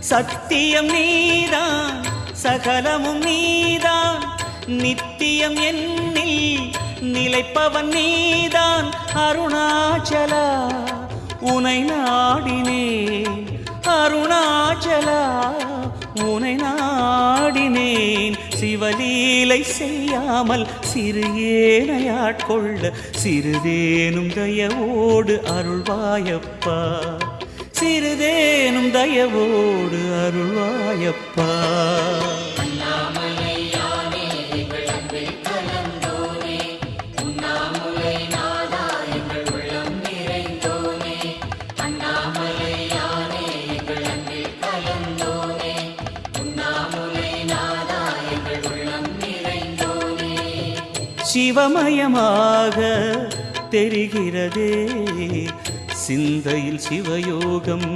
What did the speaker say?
சத்தியம் நீதான் சகலமும் நீதான் நித்தியம் என்னில் நிலைப்பவன் நீதான் அருணாச்சலா உனை நாடினேன் அருணாச்சலா உனை நாடினேன் சிவலீலை செய்யாமல் சிறு ஏனையாட்கொள்ள சிறிதேனும் தயவோடு அருள்வாயப்பா சிறிதேனும் தயவோடு அருள்வாயப்பா சிவமயமாக தெரிகிறதே சிந்தையில் சிவயோகம்